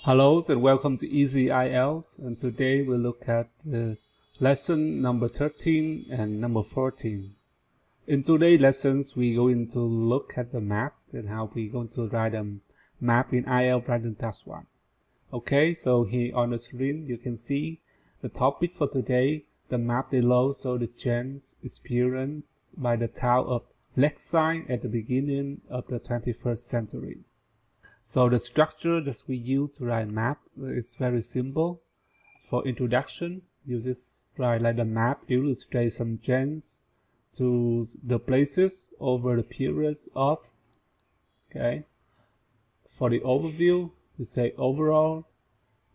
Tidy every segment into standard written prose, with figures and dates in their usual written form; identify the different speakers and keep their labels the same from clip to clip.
Speaker 1: Hello and welcome to Easy IELTS, and today we'll look at lesson number 13 and number 14. In today's lessons, we're going to look at the map and how we're going to write a map in IELTS Writing Task 1. Okay, so here on the screen you can see the topic for today, the map below, so the change experienced by the town of Lakeside at the beginning of the 21st century. So the structure that we use to write map is very simple. For introduction, you just write like the map illustrates some changes to the places over the periods of. Okay. For the overview, you say overall,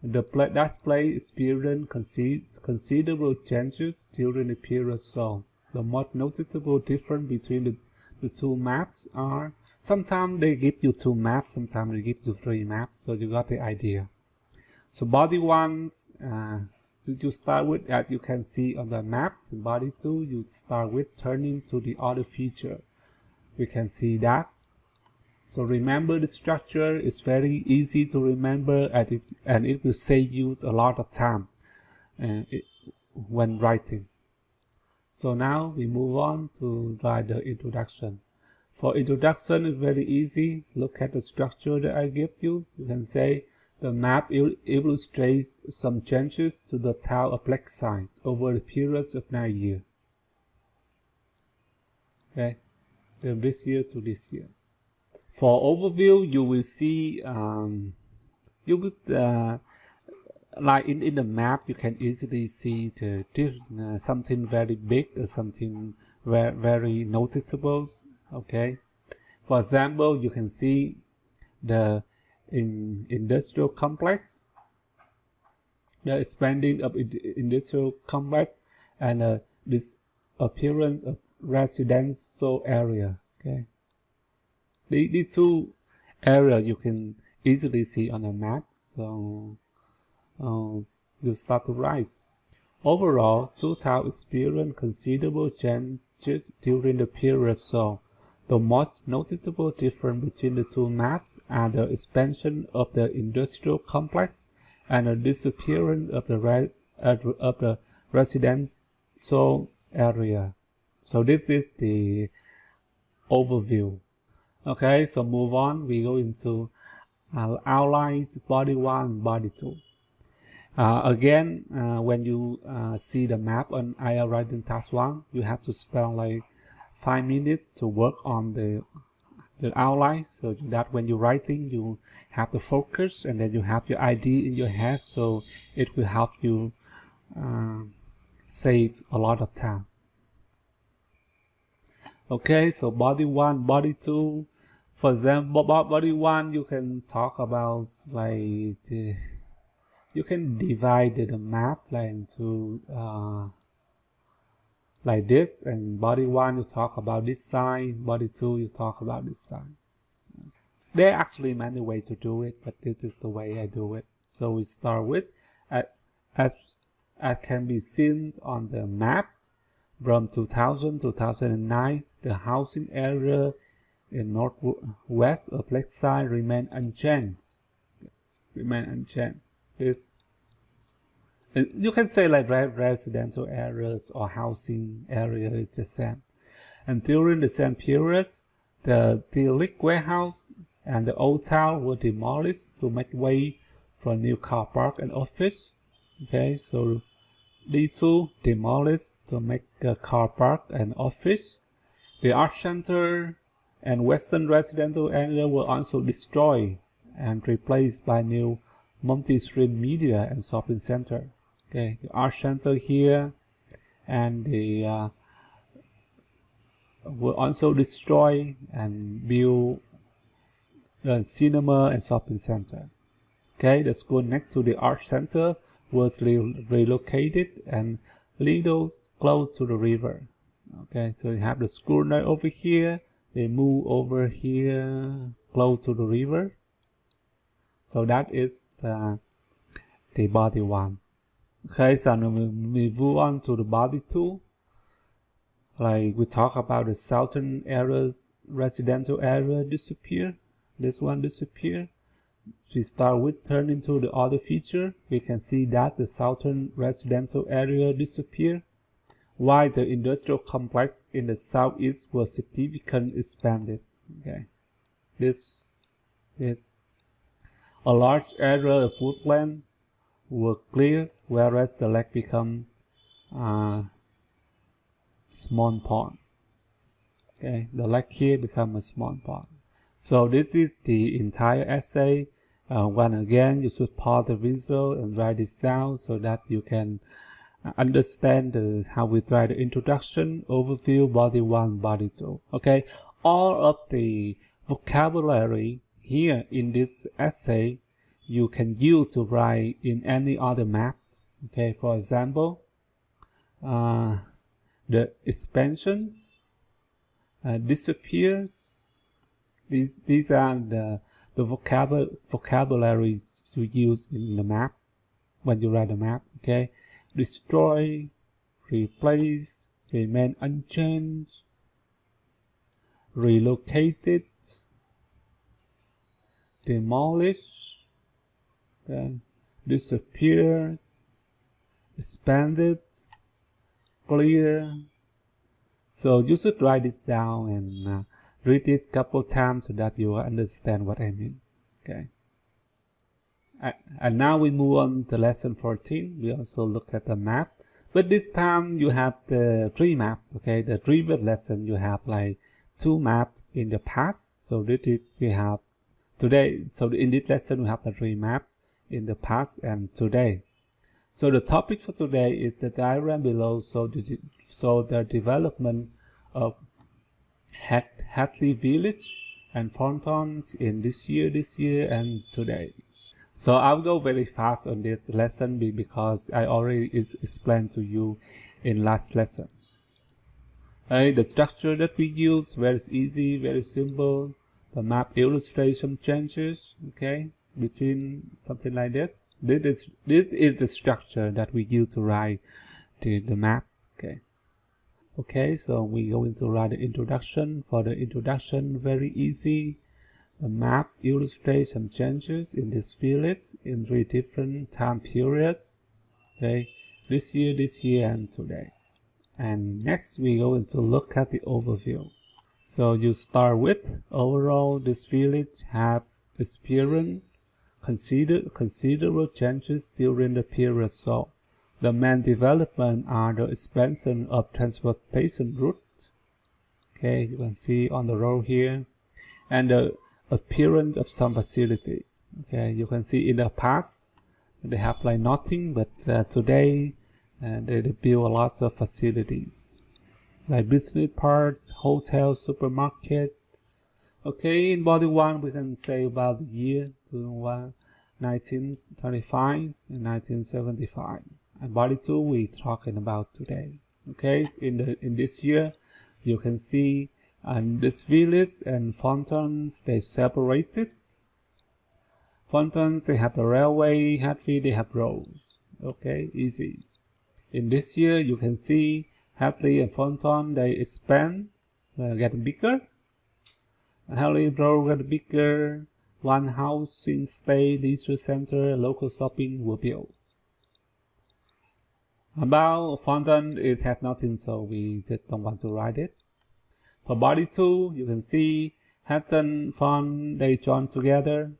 Speaker 1: the display experienced considerable changes during the period. So the most noticeable difference between the two maps are sometimes they give you 2 maps, sometimes they give you 3 maps, so you got the idea. So body 1, you start with, as you can see on the map. Body 2, you start with turning to the other feature. We can see that. So remember the structure is very easy to remember, and it will save you a lot of time when writing. So now we move on to write the introduction. For introduction, it's very easy. Look at the structure that I give you. You can say the map illustrates some changes to the town of Lakeside over the periods of 9 years. Okay, from this year to this year. For overview, you will see like in the map, you can easily see something very big or something very noticeable. Okay, for example, you can see the industrial complex, the expanding of industrial complex, and this appearance of residential area. Okay, these 2 areas you can easily see on the map. So you start to write. Overall, 2 towns experienced considerable changes during the period. So the most noticeable difference between the 2 maps are the expansion of the industrial complex and the disappearance of the residential area. So this is the overview. Okay, so move on. We go into outline body 1, body 2. Again, when you see the map on IELTS Writing Task 1, you have to spend like 5 minutes to work on the outline, so that when you're writing, you have the focus and then you have your idea in your head, so it will help you save a lot of time. Okay, so body 1, body 2. For example, body 1, you can talk about like you can divide the map like into like this, and body 1 you talk about this side, body 2 you talk about this side. There are actually many ways to do it, but this is the way I do it. So we start with, as can be seen on the map, from 2000 to 2009, the housing area in northwest of Lakeside remain unchanged. This, you can say like residential areas or housing area is the same. And during the same period, the derelict warehouse and the old town were demolished to make way for new car park and office. Okay, so these 2 demolished to make a car park and office. The art center and western residential area were also destroyed and replaced by new multi-stream media and shopping center. Okay, the art center here and the were also destroyed and built the cinema and shopping center. Okay, the school next to the art center was relocated and little close to the river. Okay, so you have the school right over here. They move over here close to the river. So that is the body 1. Okay, so now we move on to the body 2. Like we talk about the southern areas, residential area disappear. This one disappear. we start with turning to the other feature, we can see that the southern residential area disappeared, while the industrial complex in the southeast was significantly expanded. Okay, this is a large area of woodland were cleared, whereas the lake become small pond. Okay, the lake here become a small pond. So this is the entire essay. Once again, you should pause the video and write this down so that you can understand how we write the introduction, overview, body 1, body 2. Okay, all of the vocabulary here in this essay you can use to write in any other map. Okay, for example, the expansions, disappears. These are the vocabularies to use in the map when you write a map. Okay, destroy, replace, remain unchanged, relocated, demolish, okay, disappears, expanded, clear. So you should write this down and read it a couple times so that you will understand what I mean. Okay. And now we move on to lesson 14. We also look at the map, but this time you have the 3 maps. Okay, the previous lesson you have like 2 maps in the past. So this is we have today. So in this lesson we have the 3 maps in the past and today. So the topic for today is the diagram below. So the development of Hadley Village and Fontons in this year and today. So I'll go very fast on this lesson because I already explained to you in last lesson. The structure that we use, very easy, very simple. The map illustration changes, okay, between something like this. This is the structure that we use to write the map. Okay, so we going to write the introduction. For the introduction, very easy. The map illustrates some changes in this village in 3 different time periods. Okay, this year, and today. And next, we're going to look at the overview. So you start with overall, this village have experienced considerable changes during the period. So the main development are the expansion of transportation routes. Okay, you can see on the road here, and the appearance of some facility. Okay, you can see in the past they have like nothing, but today they build a lot of facilities like business parks, hotels, supermarket. Okay, in body 1 we can say about the year 1925 and 1975. And body 2 we talking about today. Okay, in this year you can see this village and Fontons they separated. Fontons they have the railway, Hadley they have roads. Okay, easy. In this year you can see Hadley and Fonton they expand, get bigger. Hadley road get bigger. One housing, stay, leisure center, local shopping were built. About Fonton it has nothing, so we just don't want to write it. For body 2, you can see Hatton, Font, they join together,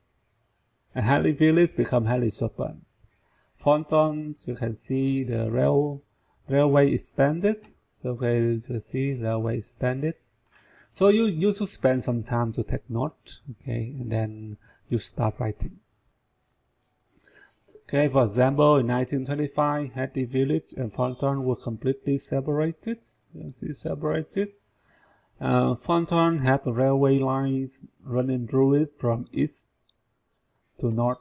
Speaker 1: and Hadley Village become Hadley Shopping. Fontons, you can see the railway extended. So you can see railway extended. So you should spend some time to take note, okay, and then you start writing. Okay, for example, in 1925, Hadley Village and Fonton were completely separated. You can see separated. Fonton had railway lines running through it from east to north,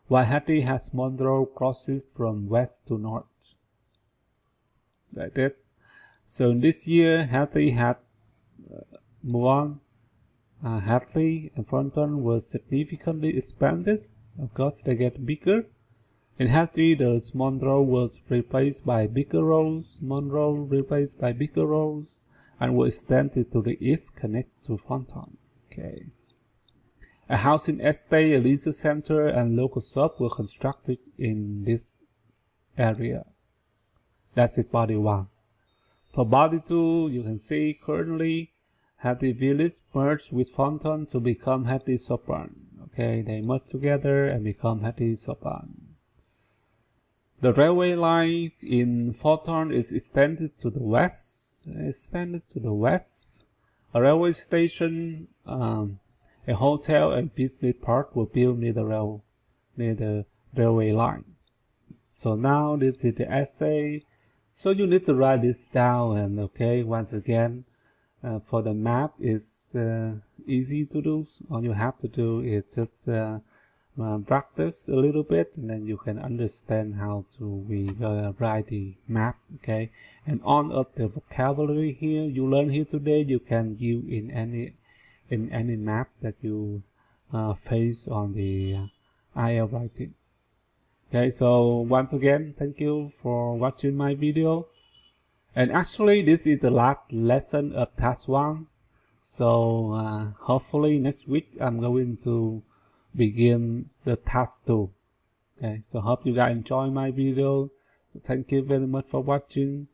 Speaker 1: while Hadley has Monroe crosses from west to north. Like this. So in this year, Hadley had Hadley and Fonton were significantly expanded. Of course, they get bigger. In Hadley, the Monroe was replaced by bigger roads. Monroe replaced by bigger roads, and were extended to the east, connect to Fonton. Okay. A housing estate, a leisure center, and local shop were constructed in this area. That's it, body 1. For body 2, you can see currently Hattie Village merged with Thornton to become Hattie Sopran. Okay, they merge together and become Hattie Sopran. The railway line in Thornton is extended to the west. A railway station, a hotel, and business park were built near the railway line. So now this is the essay. So you need to write this down, and okay, once again, for the map is easy to do. All you have to do is just practice a little bit, and then you can understand how to write the map. Okay, and all of the vocabulary here you learn here today, you can use in any map that you face on the IELTS writing. Okay, so once again, thank you for watching my video. And actually, this is the last lesson of task 1. So hopefully next week I'm going to begin the task 2. Okay, so hope you guys enjoy my video. So thank you very much for watching.